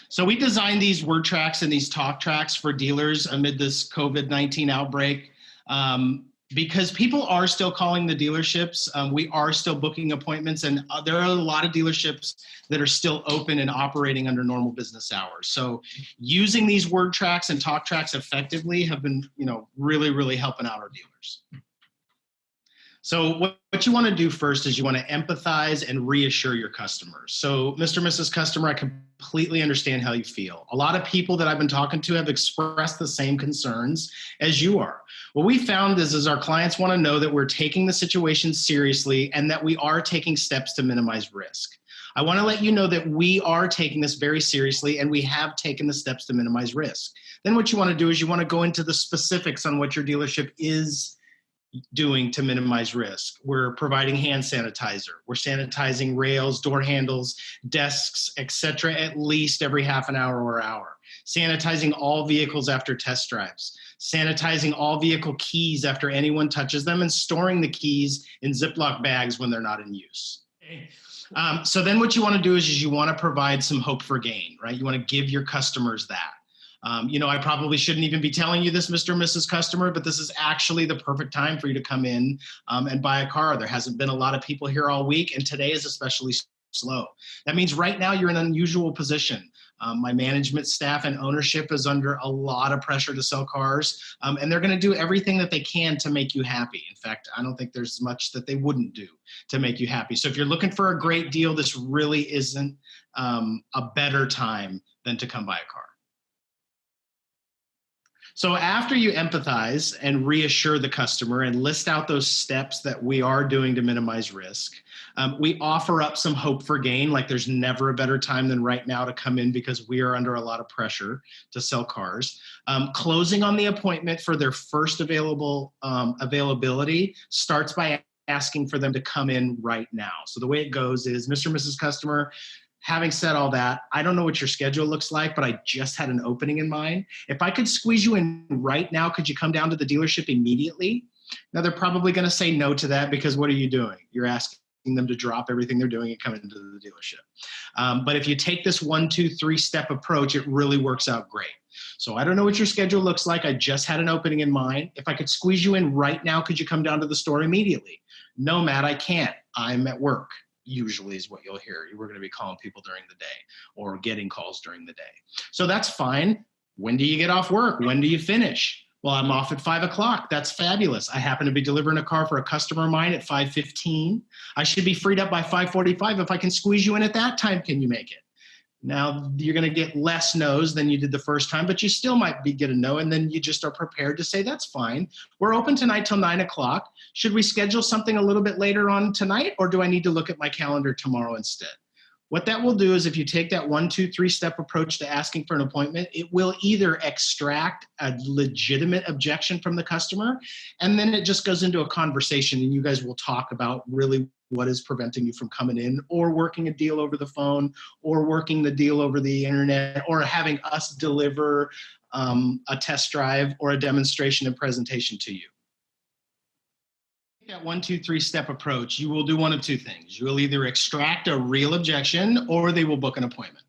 So we designed these word tracks and these talk tracks for dealers amid this COVID-19 outbreak because people are still calling the dealerships. We are still booking appointments, and there are a lot of dealerships that are still open and operating under normal business hours. So using these word tracks and talk tracks effectively have been, really, really helping out our dealers. So what you want to do first is you want to empathize and reassure your customers. So Mr. and Mrs. Customer, I completely understand how you feel. A lot of people that I've been talking to have expressed the same concerns as you are. What we found is our clients want to know that we're taking the situation seriously and that we are taking steps to minimize risk. I want to let you know that we are taking this very seriously and we have taken the steps to minimize risk. Then what you want to do is you want to go into the specifics on what your dealership is doing to minimize risk. We're providing hand sanitizer. We're sanitizing rails, door handles, desks, etc. at least every half an hour or hour. Sanitizing all vehicles after test drives. Sanitizing all vehicle keys after anyone touches them, and storing the keys in Ziploc bags when they're not in use. So then what you want to do is you want to provide some hope for gain, right? You want to give your customers that. I probably shouldn't even be telling you this, Mr. and Mrs. Customer, but this is actually the perfect time for you to come in and buy a car. There hasn't been a lot of people here all week, and today is especially slow. That means right now you're in an unusual position. My management staff and ownership is under a lot of pressure to sell cars, and they're going to do everything that they can to make you happy. In fact, I don't think there's much that they wouldn't do to make you happy. So if you're looking for a great deal, this really isn't a better time than to come buy a car. So after you empathize and reassure the customer and list out those steps that we are doing to minimize risk, we offer up some hope for gain, like there's never a better time than right now to come in because we are under a lot of pressure to sell cars. Closing on the appointment for their first availability starts by asking for them to come in right now. So the way it goes is, Mr. and Mrs. Customer, having said all that, I don't know what your schedule looks like, but I just had an opening in mind. If I could squeeze you in right now, could you come down to the dealership immediately? Now, they're probably going to say no to that because what are you doing? You're asking them to drop everything they're doing and come into the dealership. But if you take this 1, 2, 3 step approach, it really works out great. So I don't know what your schedule looks like. I just had an opening in mind. If I could squeeze you in right now, could you come down to the store immediately? No, Matt, I can't. I'm at work. Usually is what you'll hear. We're going to be calling people during the day or getting calls during the day. So that's fine. When do you get off work? When do you finish? Well, I'm off at 5 o'clock. That's fabulous. I happen to be delivering a car for a customer of mine at 5:15. I should be freed up by 5:45. If I can squeeze you in at that time, can you make it? Now, you're going to get less no's than you did the first time, but you still might get a no, and then you just are prepared to say, that's fine. We're open tonight till 9 o'clock. Should we schedule something a little bit later on tonight, or do I need to look at my calendar tomorrow instead? What that will do is if you take that 1, 2, 3 step approach to asking for an appointment, it will either extract a legitimate objection from the customer, and then it just goes into a conversation and you guys will talk about really what is preventing you from coming in, or working a deal over the phone, or working the deal over the internet, or having us deliver a test drive or a demonstration and presentation to you. That 1, 2, 3 step approach, you will do one of two things. You will either extract a real objection or they will book an appointment.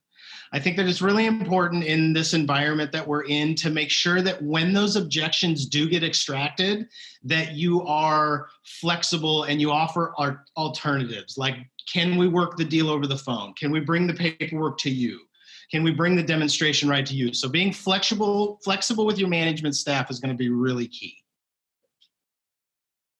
I think that it's really important in this environment that we're in to make sure that when those objections do get extracted, that you are flexible and you offer alternatives. Like, can we work the deal over the phone? Can we bring the paperwork to you? Can we bring the demonstration right to you? So being flexible with your management staff is going to be really key.